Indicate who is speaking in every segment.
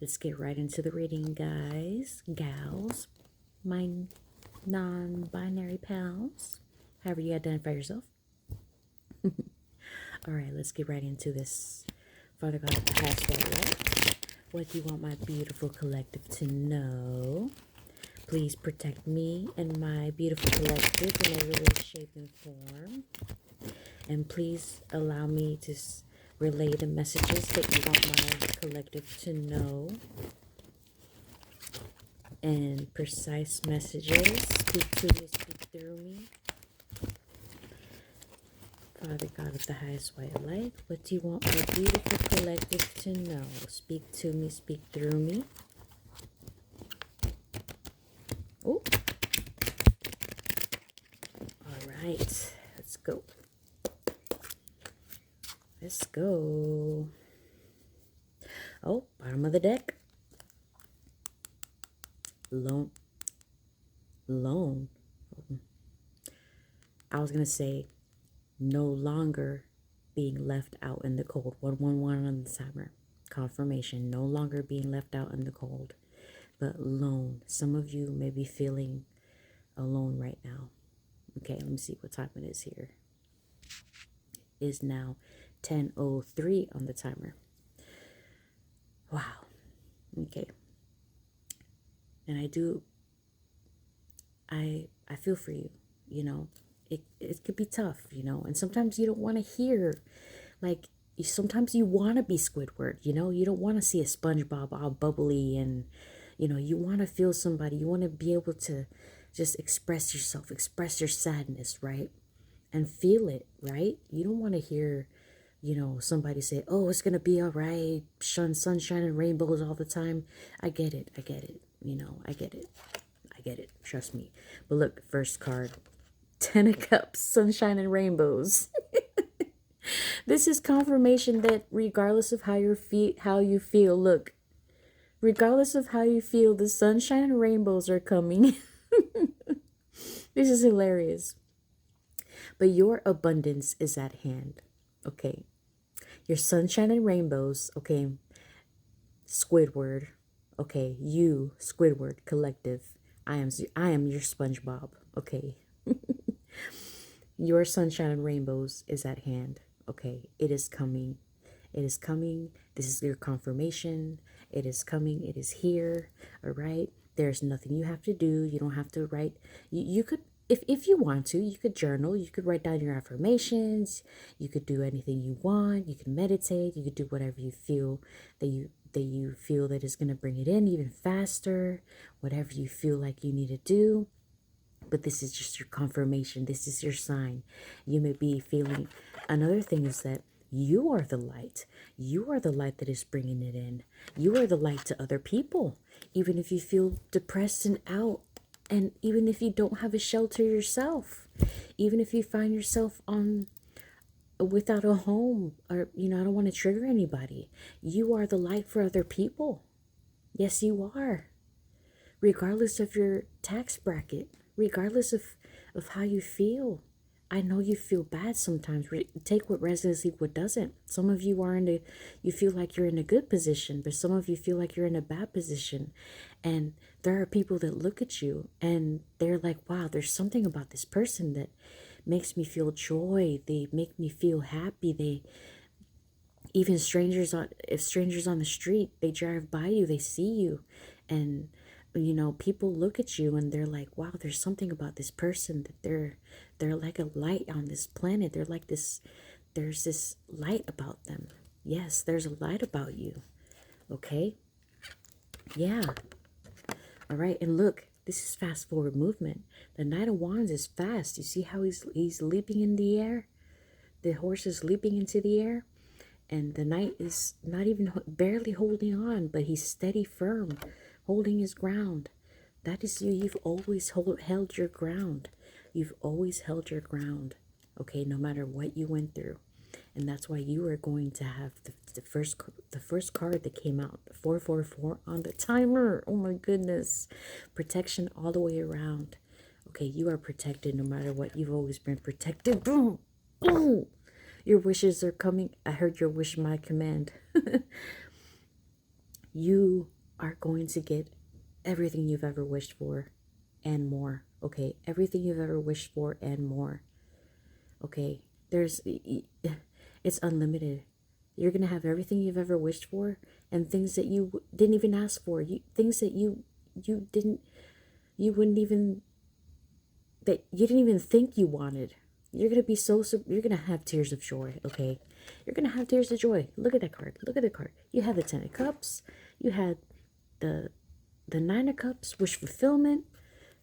Speaker 1: let's get right into the reading, guys, gals, my non-binary pals, however you identify yourself. All right, let's get right into this. Father God of the past, what do you want my beautiful collective to know? Please protect me and my beautiful collective in every way, shape, and form. And please allow me to relay the messages that you want my collective to know. And precise messages. Speak to me, speak through me. Father God of the highest white light, what do you want my beautiful collective to know? Speak to me, speak through me. Oh. All right, let's go. Let's go. Oh, bottom of the deck. Lone. I was going to say no longer being left out in the cold. 111 on the timer. Confirmation. No longer being left out in the cold. But alone. Some of you may be feeling alone right now. Okay, let me see what time it is here. It is now 10:03 on the timer. Wow. Okay. And I feel for you, you know. It could be tough, you know. And sometimes you don't want to hear, like, sometimes you want to be Squidward, you know. You don't want to see a SpongeBob all bubbly and, you know, you want to feel somebody. You want to be able to just express yourself, express your sadness, right? And feel it, right? You don't want to hear, you know, somebody say, oh, it's going to be all right, sunshine and rainbows all the time. I get it, you know, I get it, trust me. But look, first card, 10 of Cups, sunshine and rainbows. This is confirmation that regardless of how you feel, look, regardless of how you feel, the sunshine and rainbows are coming. This is hilarious. But your abundance is at hand, okay? Your sunshine and rainbows, okay? Squidward, okay? You, Squidward Collective. I am your SpongeBob, okay? Your sunshine and rainbows is at hand, okay? It is coming. It is coming. This is your confirmation. It is coming. It is here, all right? There's nothing you have to do. You don't have to write. You could, if you want to, you could journal. You could write down your affirmations. You could do anything you want. You can meditate. You could do whatever you feel that you feel that is going to bring it in even faster. Whatever you feel like you need to do. But this is just your confirmation. This is your sign. You may be feeling. Another thing is that you are the light. You are the light that is bringing it in. You are the light to other people. Even if you feel depressed and out, and even if you don't have a shelter yourself, even if you find yourself without a home, or, you know, I don't want to trigger anybody. You are the light for other people. Yes, you are. Regardless of your tax bracket, regardless of how you feel. I know you feel bad sometimes. Take what resonates, leave what doesn't. Some of you you feel like you're in a good position, but some of you feel like you're in a bad position. And there are people that look at you and they're like, wow, there's something about this person that makes me feel joy. They make me feel happy. Even strangers on the street, they drive by you, they see you, and you know, people look at you and they're like, wow, there's something about this person that they're like a light on this planet. They're like this, there's this light about them. Yes, there's a light about you. Okay? Yeah. All right, and look, this is fast forward movement. The Knight of Wands is fast. You see how he's leaping in the air? The horse is leaping into the air. And the knight is not even barely holding on, but he's steady, firm, holding his ground. That is you. You've always held your ground. You've always held your ground. Okay, no matter what you went through. And that's why you are going to have the first card that came out, 444 on the timer. Oh my goodness. Protection all the way around. Okay, you are protected no matter what. You've always been protected. Boom. Boom. Your wishes are coming. I heard your wish, my command. You are going to get everything you've ever wished for and more. Okay, everything you've ever wished for and more. Okay, it's unlimited. You're gonna have everything you've ever wished for and things that you didn't even ask for. Things that you didn't you wouldn't even that you didn't even think you wanted. You're gonna be you're gonna have tears of joy. Okay, you're gonna have tears of joy. Look at that card. Look at the card. You had the Ten of Cups. You had the Nine of Cups. Wish fulfillment.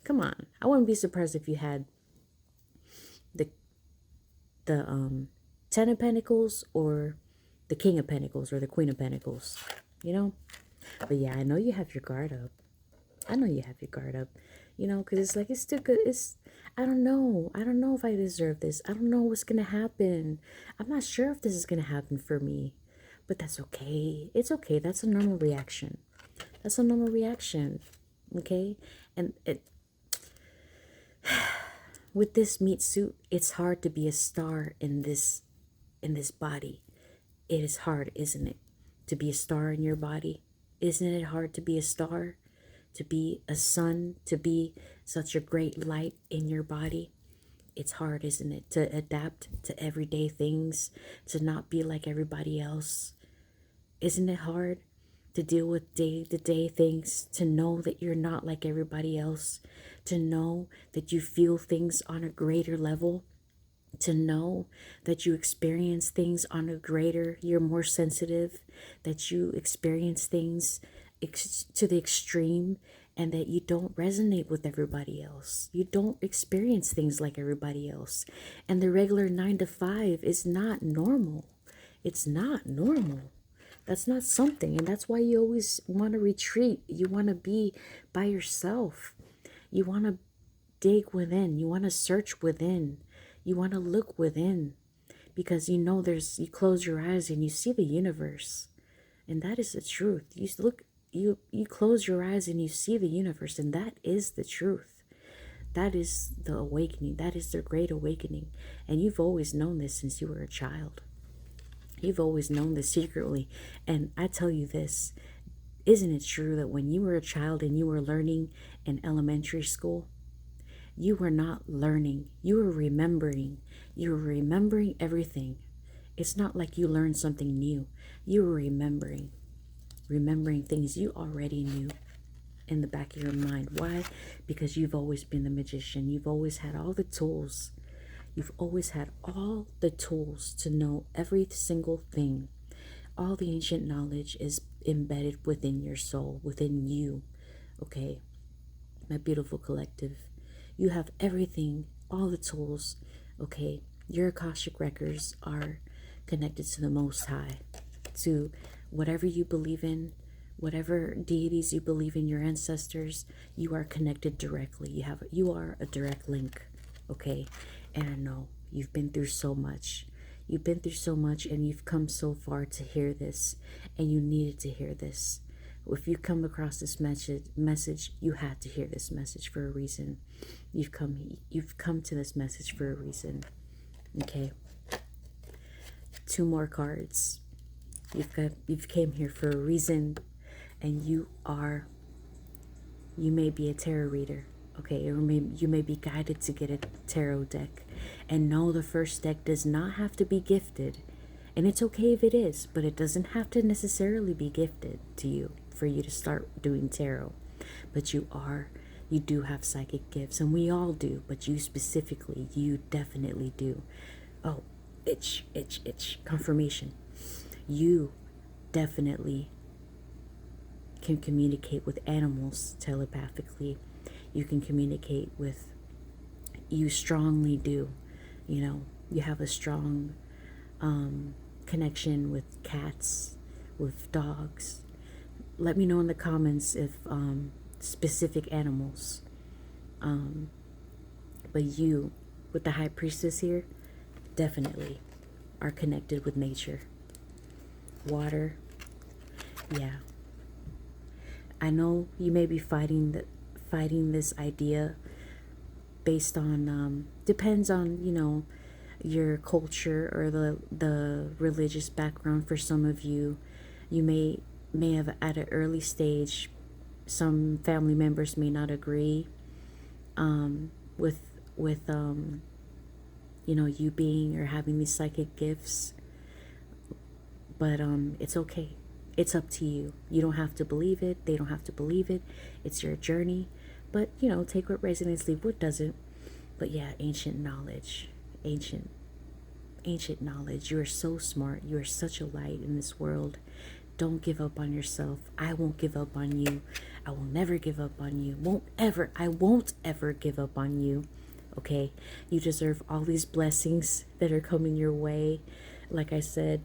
Speaker 1: Come on, I wouldn't be surprised if you had the Ten of Pentacles or the King of Pentacles or the Queen of Pentacles. You know, but yeah, I know you have your guard up. I know you have your guard up, you know, because it's like, it's still good. I don't know. I don't know if I deserve this. I don't know what's going to happen. I'm not sure if this is going to happen for me, but that's okay. It's okay. That's a normal reaction. That's a normal reaction. Okay. And with this meat suit, it's hard to be a star in this body. It is hard, isn't it? To be a star in your body. Isn't it hard to be a star? To be a sun, to be such a great light in your body. It's hard, isn't it? To adapt to everyday things, to not be like everybody else. Isn't it hard to deal with day-to-day things, to know that you're not like everybody else, to know that you feel things on a greater level, to know that you experience things on a greater, you're more sensitive, that you experience things to the extreme, and that you don't resonate with everybody else. You don't experience things like everybody else. And the regular 9 to 5 is not normal. It's not normal. That's not something. And that's why you always want to retreat. You want to be by yourself. You want to dig within. You want to search within. You want to look within. Because you know you close your eyes and you see the universe. And that is the truth. You close your eyes and you see the universe, and that is the truth. That is the awakening. That is the great awakening. And you've always known this since you were a child. You've always known this secretly. And I tell you this, isn't it true that when you were a child and you were learning in elementary school, you were not learning, you were remembering. You were remembering everything. It's not like you learned something new. You were remembering things you already knew in the back of your mind. Why? Because you've always been the magician. You've always had all the tools. You've always had all the tools to know every single thing. All the ancient knowledge is embedded within your soul, within you. Okay, my beautiful collective. You have everything, all the tools. Okay, your Akashic records are connected to the Most High, to whatever you believe in, whatever deities you believe in, your ancestors. You are connected directly. You are a direct link. Okay, and I know you've been through so much. You've been through so much, and you've come so far to hear this, and you needed to hear this. If you come across this message, you had to hear this message for a reason. You've come to this message for a reason. Okay. 2 more cards. You've came here for a reason, and you may be a tarot reader, okay, or you may be guided to get a tarot deck. And no, the first deck does not have to be gifted, and it's okay if it is, but it doesn't have to necessarily be gifted to you for you to start doing tarot. But you do have psychic gifts, and we all do, but you specifically, you definitely do. Oh, itch, confirmation. You definitely can communicate with animals telepathically. You can communicate with, you strongly do, you have a strong connection with cats, with dogs. Let me know in the comments if specific animals. But you, with the High Priestess here, definitely are connected with nature. Water. Yeah. I know you may be fighting this idea based on depends on, your culture or the religious background. For some of you, you may may have at an early stage, some family members may not agree with you being or having these psychic gifts, but it's okay. It's up to you. You don't have to believe it. They don't have to believe it. It's your journey. But take what resonates, leave what doesn't. But yeah, ancient knowledge, ancient knowledge. You are so smart. You are such a light in this world. Don't give up on yourself. I won't give up on you. I will never give up on you. I won't ever give up on you. Okay? You deserve all these blessings that are coming your way. Like I said,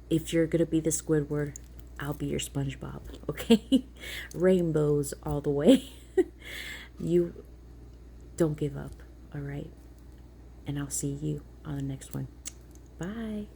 Speaker 1: if you're going to be the Squidward, I'll be your SpongeBob. Okay? Rainbows all the way. You don't give up. All right? And I'll see you on the next one. Bye.